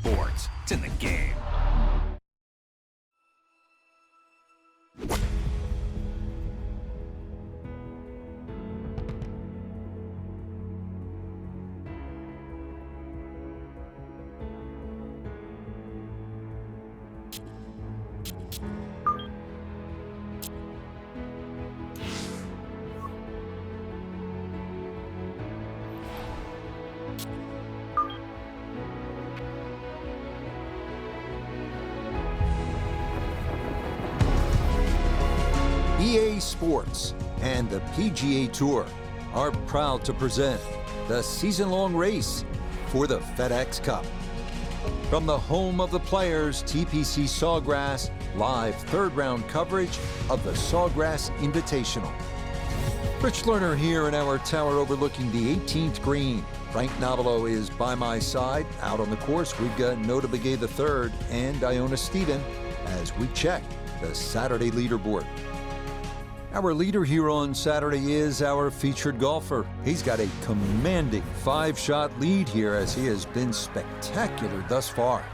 sports. It's in the game. EA Sports and the PGA Tour are proud to present the season-long race for the FedEx Cup. From the home of the players, TPC Sawgrass, live third-round coverage of the Sawgrass Invitational. Rich Lerner here in our tower overlooking the 18th green. Frank Novello is by my side. Out on the course, we've got Nota Begay III and Iona Stephen as we check the Saturday leaderboard. Our leader here on Saturday is our featured golfer. He's got a commanding 5-shot lead here as he has been spectacular thus far.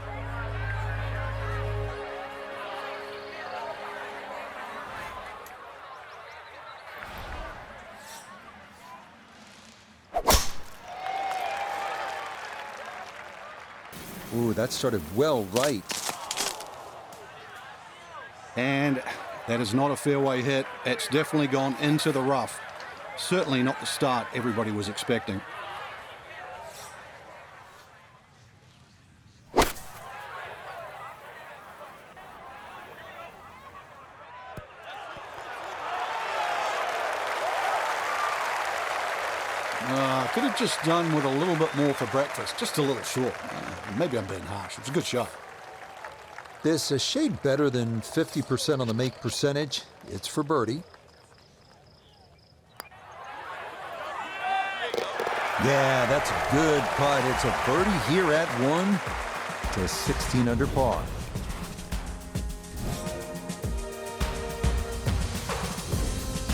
Ooh, that started well right. And that is not a fairway hit. It's definitely gone into the rough. Certainly not the start everybody was expecting. Could have just done with a little bit more for breakfast. Just a little short. Maybe I'm being harsh. It was a good shot. This a shade better than 50% on the make percentage. It's for birdie. Yeah, that's a good putt. It's a birdie here at 1 to 16 under par.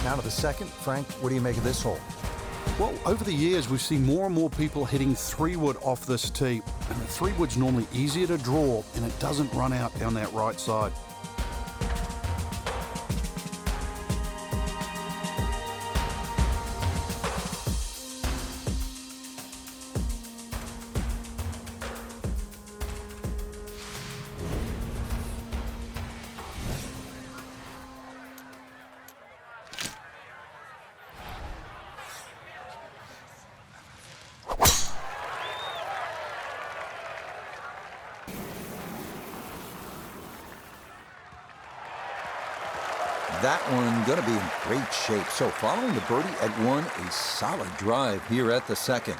Now to the second. Frank, what do you make of this hole? Well, over the years, we've seen more and more people hitting 3-wood off this tee. And the 3-wood's normally easier to draw, and it doesn't run out down that right side. That one going to be in great shape. So following the birdie at 1, a solid drive here at the second.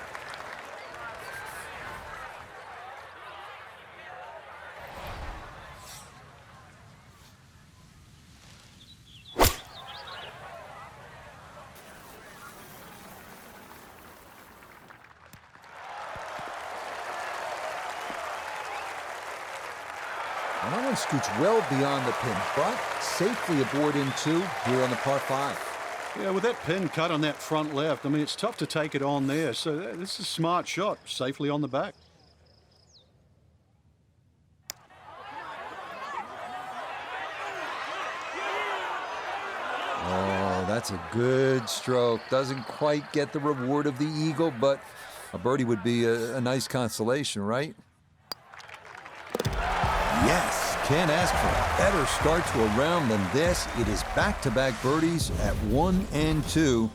And that one scoots well beyond the pin, but safely aboard in 2 here on the par 5. Yeah, with that pin cut on that front left, I mean, it's tough to take it on there. So this is a smart shot, safely on the back. Oh, that's a good stroke. Doesn't quite get the reward of the eagle, but a birdie would be a nice consolation, right? Yes, can't ask for a better start to a round than this. It is back-to-back birdies at 1 and 2.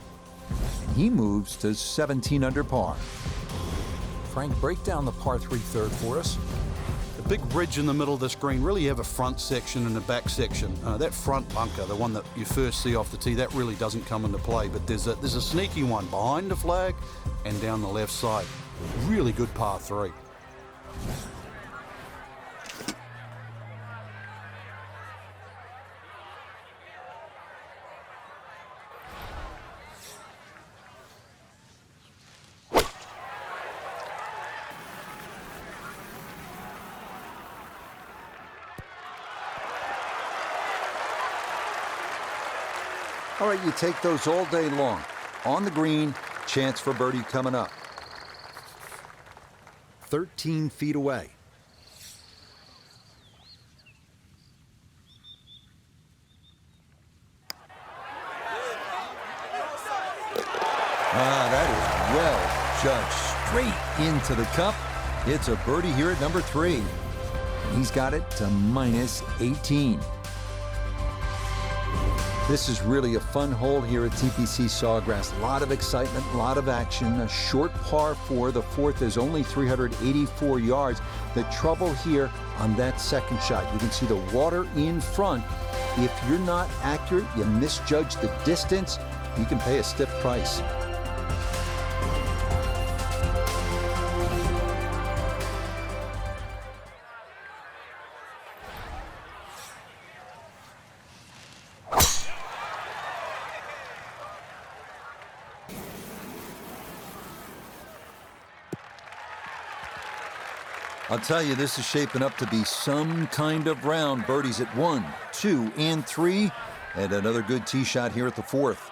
And he moves to 17 under par. Frank, break down the par 3 third for us. The big ridge in the middle of this green, really you have a front section and a back section. That front bunker, the one that you first see off the tee, that really doesn't come into play. But there's a sneaky one behind the flag and down the left side. Really good par 3. All right, you take those all day long. On the green, chance for birdie coming up. 13 feet away. That is well judged. Straight into the cup. It's a birdie here at number 3. He's got it to minus 18. This is really a fun hole here at TPC Sawgrass. A lot of excitement, a lot of action. A short par 4. The 4th is only 384 yards. The trouble here on that second shot, you can see the water in front. If you're not accurate, you misjudge the distance, you can pay a stiff price. I'll tell you, this is shaping up to be some kind of round. Birdies at 1, 2, and 3, and another good tee shot here at the 4th.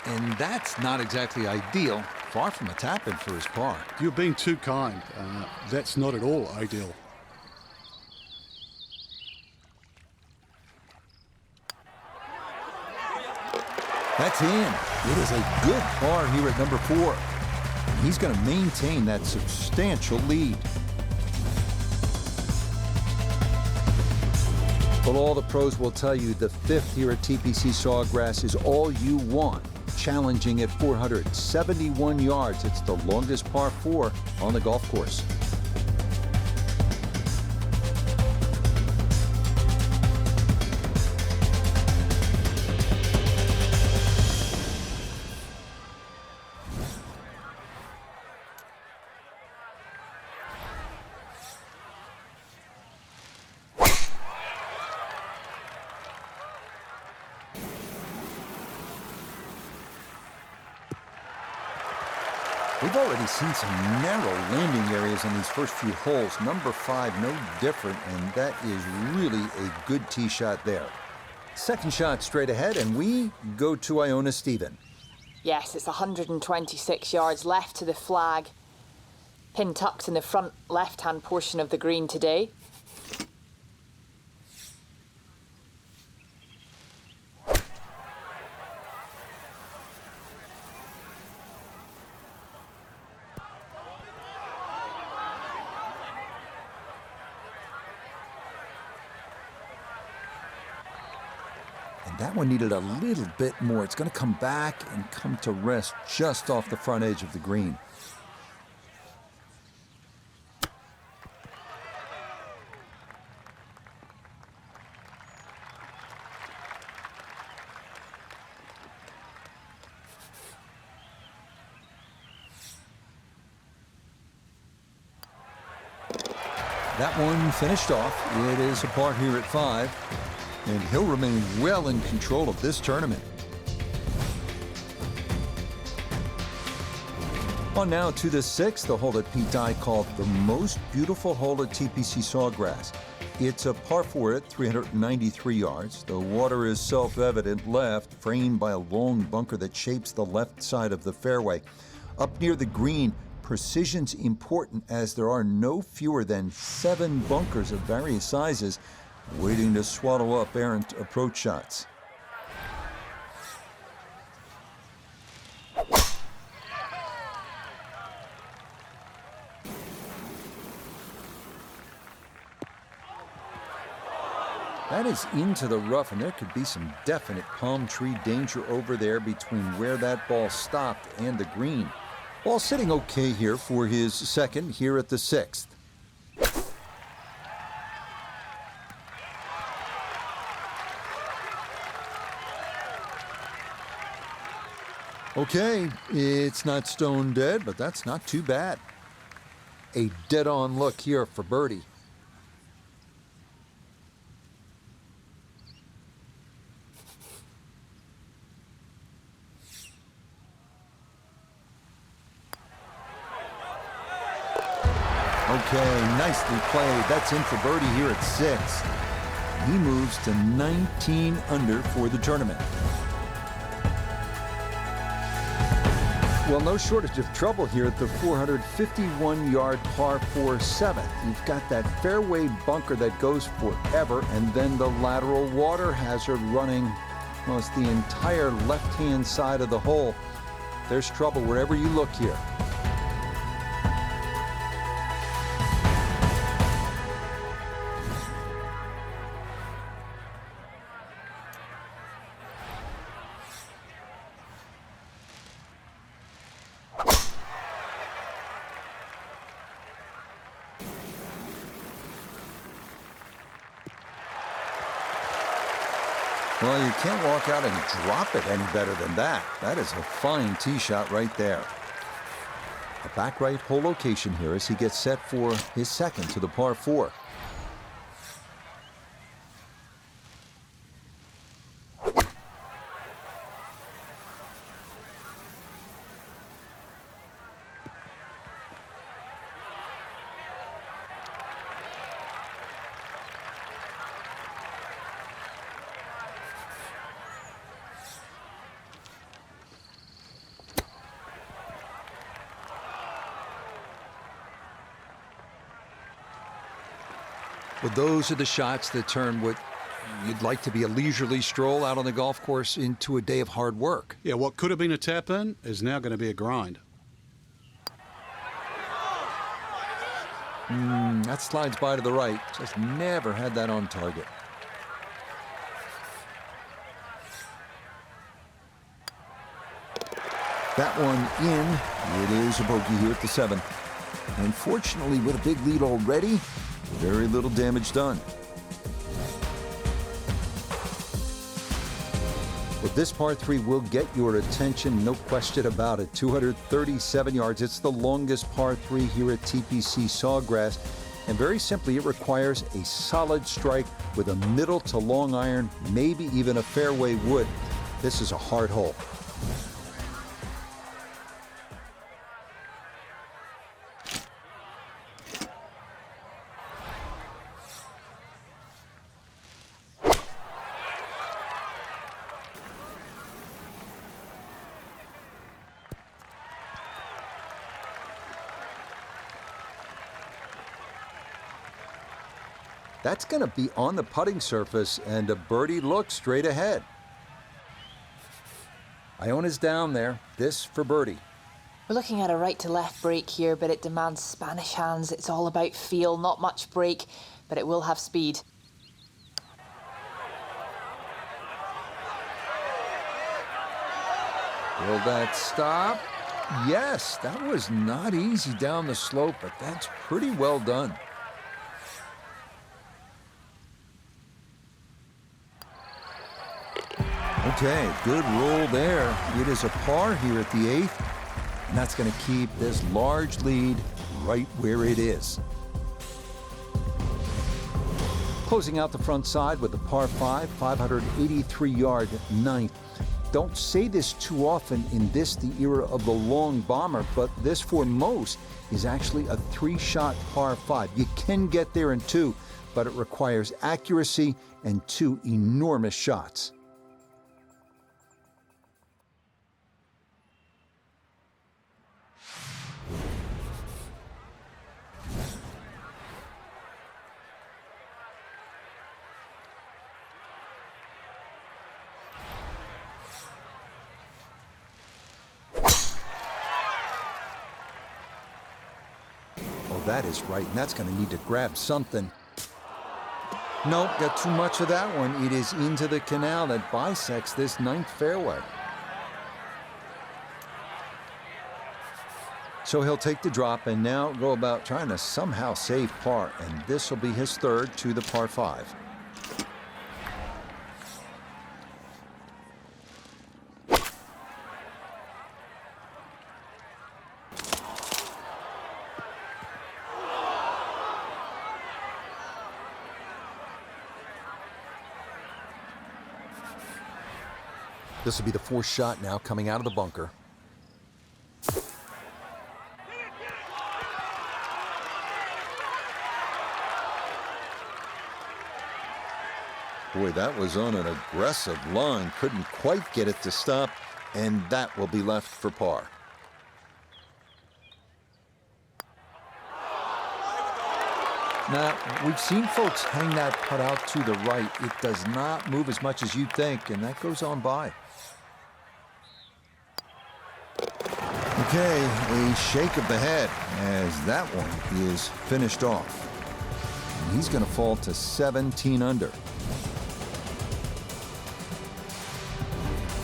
And that's not exactly ideal. Far from a tap-in for his par. You're being too kind. That's not at all ideal. That's in. It is a good par here at number 4. He's going to maintain that substantial lead. Well, all the pros will tell you the 5th here at TPC Sawgrass is all you want. Challenging at 471 yards. It's the longest par 4 on the golf course. We've already seen some narrow landing areas on these first few holes. Number 5, no different, and that is really a good tee shot there. Second shot straight ahead, and we go to Iona Stephen. Yes, it's 126 yards left to the flag. Pin tucked in the front left-hand portion of the green today. That one needed a little bit more. It's going to come back and come to rest just off the front edge of the green. That one finished off. It is a par here at 5. And he'll remain well in control of this tournament. On now to the 6th, the hole that Pete Dye called the most beautiful hole at TPC Sawgrass. It's a par 4 at 393 yards. The water is self-evident left, framed by a long bunker that shapes the left side of the fairway. Up near the green, precision's important as there are no fewer than 7 bunkers of various sizes waiting to swallow up errant approach shots. That is into the rough, and there could be some definite palm tree danger over there between where that ball stopped and the green. Ball sitting okay here for his second here at the 6th. Okay, it's not stone dead, but that's not too bad. A dead-on look here for birdie. Okay, nicely played. That's in for birdie here at 6. He moves to 19 under for the tournament. Well, no shortage of trouble here at the 451-yard par 4 7th. You've got that fairway bunker that goes forever, and then the lateral water hazard running almost the entire left-hand side of the hole. There's trouble wherever you look here. Well, you can't walk out and drop it any better than that. That is a fine tee shot right there. A back right hole location here as he gets set for his second to the par 4. Well, those are the shots that turn what you'd like to be a leisurely stroll out on the golf course into a day of hard work. Yeah, what could have been a tap-in is now going to be a grind. That slides by to the right. Just never had that on target. That one in. It is a bogey here at the 7th. Unfortunately, with a big lead already, very little damage done. But this par 3 will get your attention, no question about it. 237 yards. It's the longest par 3 here at TPC Sawgrass. And very simply, it requires a solid strike with a middle to long iron, maybe even a fairway wood. This is a hard hole. That's going to be on the putting surface, and a birdie look straight ahead. Iona's down there. This for birdie. We're looking at a right to left break here, but it demands Spanish hands. It's all about feel, not much break, but it will have speed. Will that stop? Yes, that was not easy down the slope, but that's pretty well done. Okay, good roll there. It is a par here at the 8th, and that's going to keep this large lead right where it is. Closing out the front side with the par 5, 583-yard 9th. Don't say this too often in this, the era of the long bomber, but this for most is actually a 3-shot par 5. You can get there in 2, but it requires accuracy and 2 enormous shots. That is right, and that's going to need to grab something. Nope, got too much of that one. It is into the canal that bisects this 9th fairway. So he'll take the drop and now go about trying to somehow save par, and this will be his 3rd to the par 5. This will be the 4th shot now coming out of the bunker. Boy, that was on an aggressive line. Couldn't quite get it to stop, and that will be left for par. Now, we've seen folks hang that putt out to the right. It does not move as much as you'd think, and that goes on by. Okay, a shake of the head as that one is finished off. And he's going to fall to 17 under.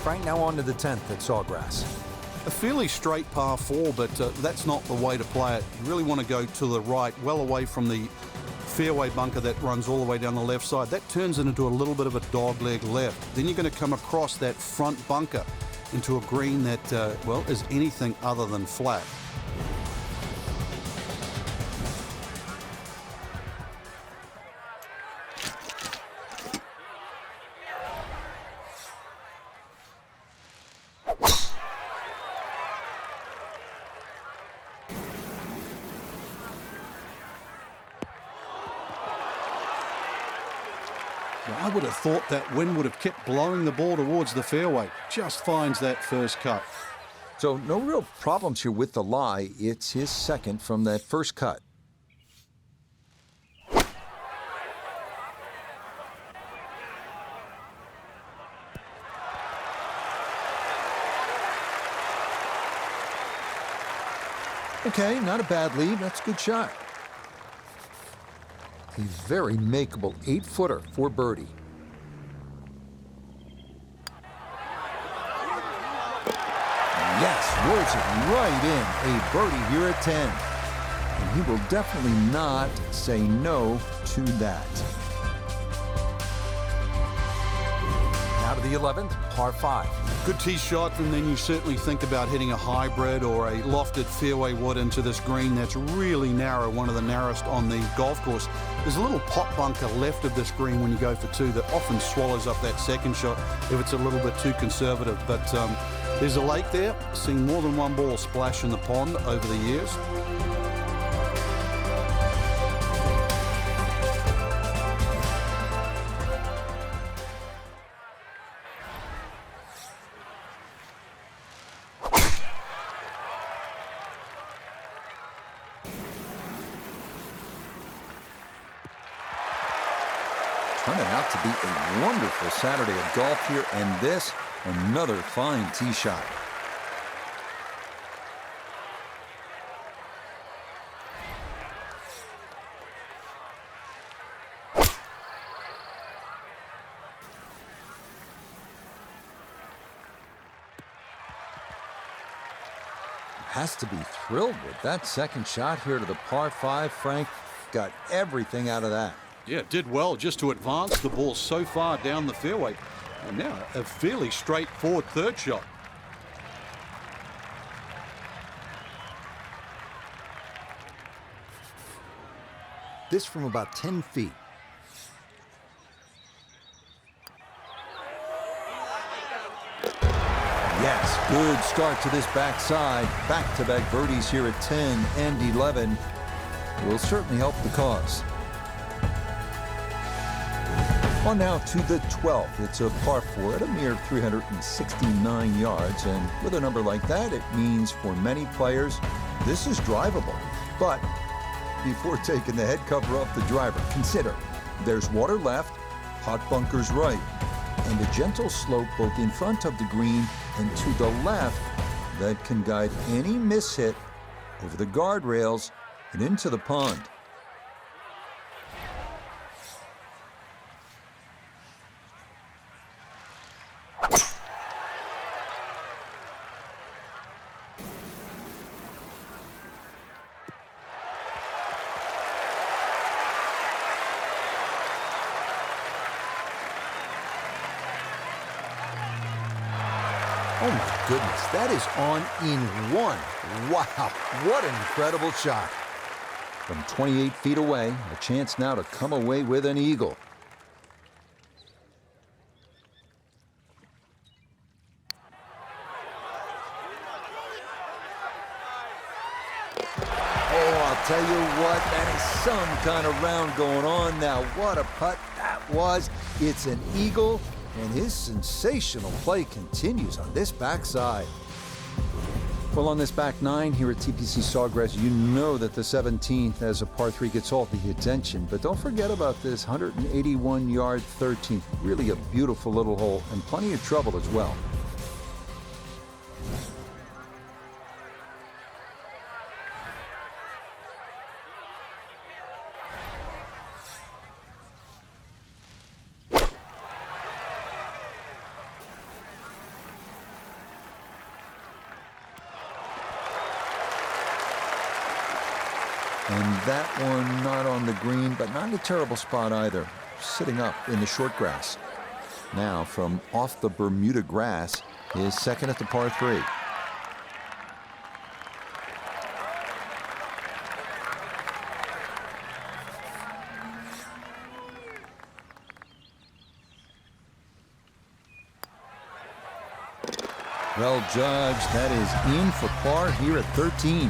Frank, now on to the 10th at Sawgrass. A fairly straight par 4, but that's not the way to play it. You really want to go to the right, well away from the fairway bunker that runs all the way down the left side. That turns it into a little bit of a dogleg left. Then you're going to come across that front bunker into a green that, well, is anything other than flat. I would have thought that wind would have kept blowing the ball towards the fairway. Just finds that first cut. So no real problems here with the lie. It's his second from that first cut. Okay, not a bad lead. That's a good shot. A very makeable 8-footer for birdie. Yes, rolls it right in. A birdie here at 10. And he will definitely not say no to that. Now to the 11th, par 5. Good tee shot, and then you certainly think about hitting a hybrid or a lofted fairway wood into this green that's really narrow, one of the narrowest on the golf course. There's a little pot bunker left of this green when you go for 2 that often swallows up that second shot if it's a little bit too conservative. But there's a lake there. Seen more than one ball splash in the pond over the years. Turning out to be a wonderful Saturday of golf here, and this, another fine tee shot. Has to be thrilled with that second shot here to the par 5. Frank got everything out of that. Yeah, did well just to advance the ball so far down the fairway. And now a fairly straightforward third shot. This from about 10 feet. Yes, good start to this backside. Back-to-back birdies here at 10 and 11 will certainly help the cause. On now to the 12th. It's a par 4 at a mere 369 yards. And with a number like that, it means for many players, this is drivable. But before taking the head cover off the driver, consider there's water left, pot bunkers right, and a gentle slope both in front of the green and to the left that can guide any mishit over the guardrails and into the pond. Oh my goodness, that is on in one. Wow, what an incredible shot. From 28 feet away, a chance now to come away with an eagle. Oh, I'll tell you what, that is some kind of round going on now. What a putt that was. It's an eagle, and his sensational play continues on this backside. Well, on this back nine here at TPC Sawgrass, you know that the 17th as a par 3 gets all the attention, but don't forget about this 181-yard 13th. Really a beautiful little hole and plenty of trouble as well. And that one not on the green, but not in a terrible spot either. Sitting up in the short grass. Now from off the Bermuda grass, his second at the par 3. Well judged. That is in for par here at 13.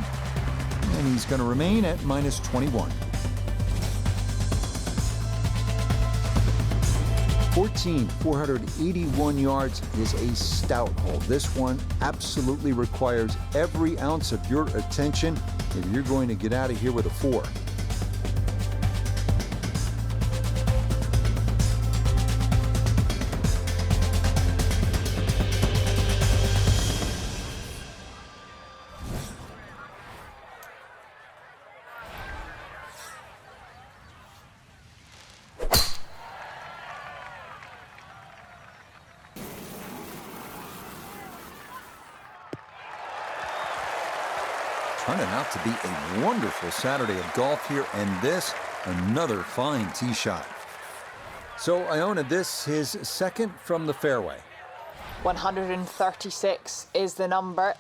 And he's going to remain at minus 21. 481 yards is a stout hole. This one absolutely requires every ounce of your attention if you're going to get out of here with a 4. Turning out to be a wonderful Saturday of golf here, and this, another fine tee shot. So Iona, this his second from the fairway. 136 is the number.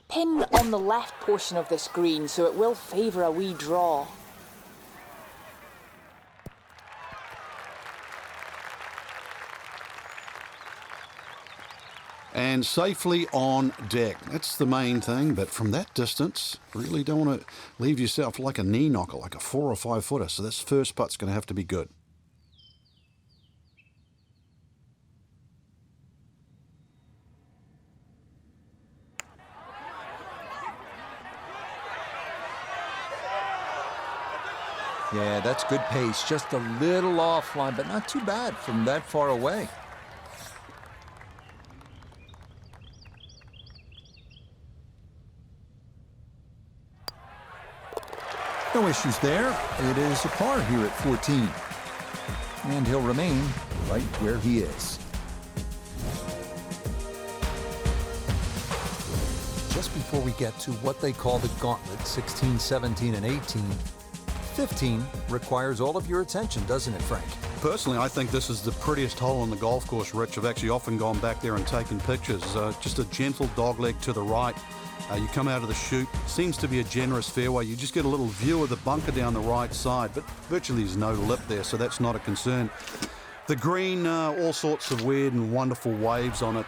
Pin on the left portion of this green, so it will favour a wee draw. And safely on deck. That's the main thing, but from that distance, really don't want to leave yourself like a knee knocker, like a 4 or 5 footer. So this first putt's going to have to be good. Yeah, that's good pace. Just a little offline, but not too bad from that far away. No issues there. It is a par here at 14. And he'll remain right where he is. Just before we get to what they call the gauntlet, 16, 17, and 18, 15 requires all of your attention, doesn't it, Frank? Personally, I think this is the prettiest hole on the golf course, Rich. I've actually often gone back there and taken pictures. Just a gentle dogleg to the right. You come out of the chute, seems to be a generous fairway. You just get a little view of the bunker down the right side, but virtually there's no lip there, so that's not a concern. The green, all sorts of weird and wonderful waves on it,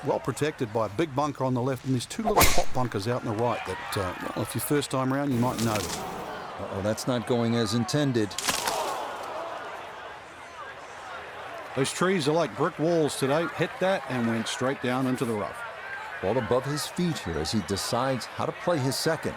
well protected by a big bunker on the left, and there's 2 little pop bunkers out in the right that, well, if you're first time around, you might notice. Uh-oh, that's not going as intended. Those trees are like brick walls today. Hit that and went straight down into the rough. Ball above his feet here as he decides how to play his second.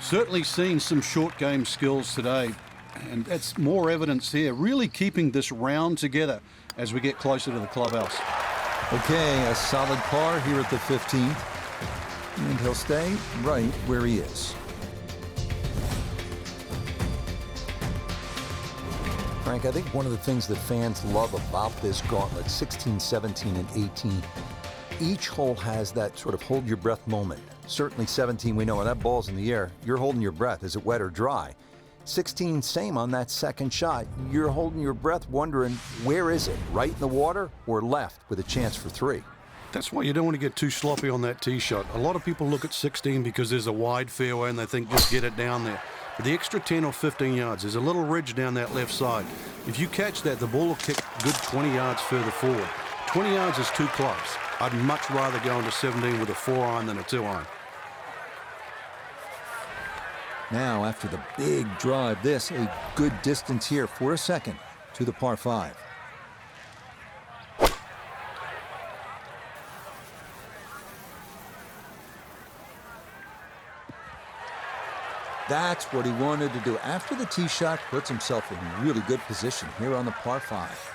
Certainly seen some short game skills today, and that's more evidence here, really keeping this round together as we get closer to the clubhouse. Okay, a solid par here at the 15th, and he'll stay right where he is. Frank, I think one of the things that fans love about this gauntlet, 16, 17, and 18, each hole has that sort of hold your breath moment. Certainly 17, we know when that ball's in the air, you're holding your breath. Is it wet or dry? 16, same on that second shot. You're holding your breath wondering, where is it? Right in the water or left with a chance for 3? That's why you don't want to get too sloppy on that tee shot. A lot of people look at 16 because there's a wide fairway and they think just get it down there. But the extra 10 or 15 yards, there's a little ridge down that left side. If you catch that, the ball will kick good 20 yards further forward. 20 yards is too close. I'd much rather go into 17 with a 4-iron than a 2-iron. Now, after the big drive, this a good distance here for a second to the par 5. That's what he wanted to do. After the tee shot, puts himself in really good position here on the par 5.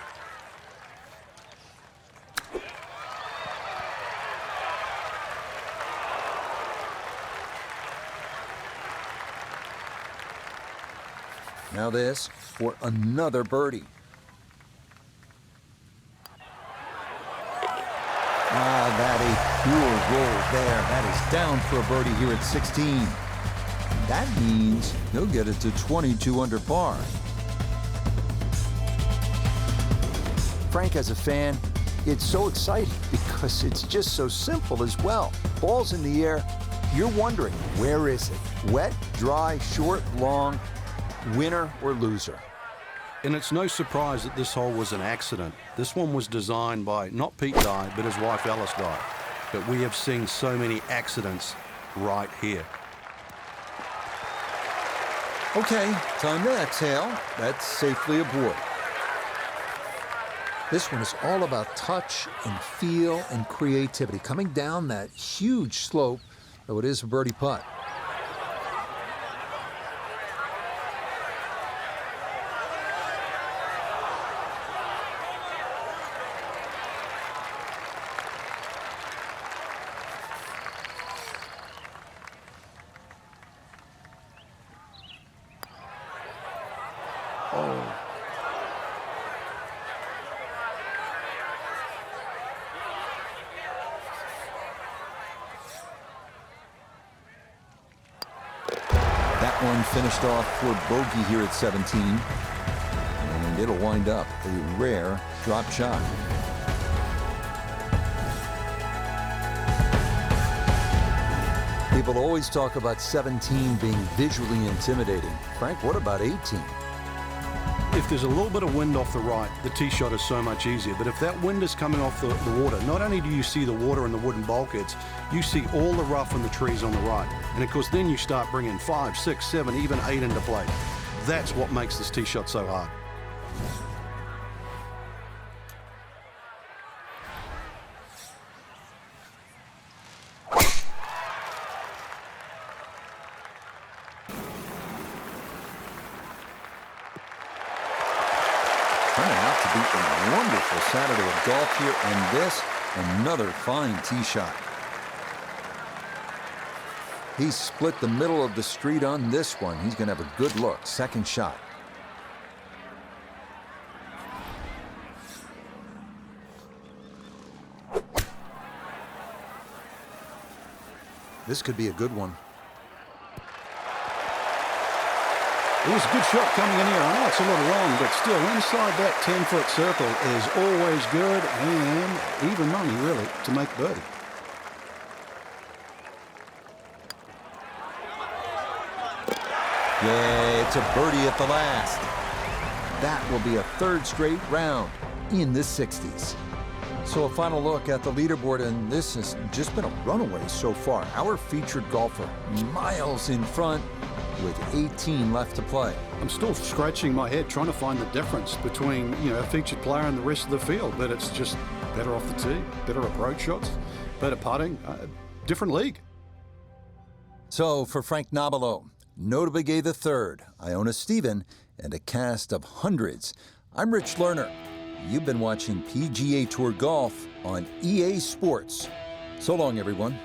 Now this for another birdie. That a pure roll there. That is down for a birdie here at 16. That means he'll get it to 22 under par. Frank, as a fan, it's so exciting because it's just so simple as well. Ball's in the air. You're wondering, where is it? Wet, dry, short, long, winner or loser? And it's no surprise that this hole was an accident. This one was designed by not Pete Dye, but his wife Alice Dye. But we have seen so many accidents right here. Okay, time to exhale. That's safely aboard. This one is all about touch and feel and creativity. Coming down that huge slope, though it is a birdie putt. That one finished off for bogey here at 17. And it'll wind up a rare drop shot. People always talk about 17 being visually intimidating. Frank, what about 18? If there's a little bit of wind off the right, the tee shot is so much easier. But if that wind is coming off the water, not only do you see the water and the wooden bulkheads, you see all the rough and the trees on the right. And of course, then you start bringing 5, 6, 7, even 8 into play. That's what makes this tee shot so hard. Turning out to be a wonderful Saturday of golf here, and this, another fine tee shot. He split the middle of the street on this one. He's going to have a good look. Second shot. This could be a good one. It was a good shot coming in here. I know it's a little long, but still inside that 10-foot circle is always good, and even money, really, to make birdie. Yeah, it's a birdie at the last. That will be a third straight round in the 60s. So a final look at the leaderboard, and this has just been a runaway so far. Our featured golfer miles in front with 18 left to play. I'm still scratching my head trying to find the difference between, a featured player and the rest of the field, but it's just better off the tee, better approach shots, better putting, different league. So for Frank Nobilo, Notably Gay III, Iona Stephen, and a cast of hundreds, I'm Rich Lerner. You've been watching PGA Tour Golf on EA Sports. So long, everyone.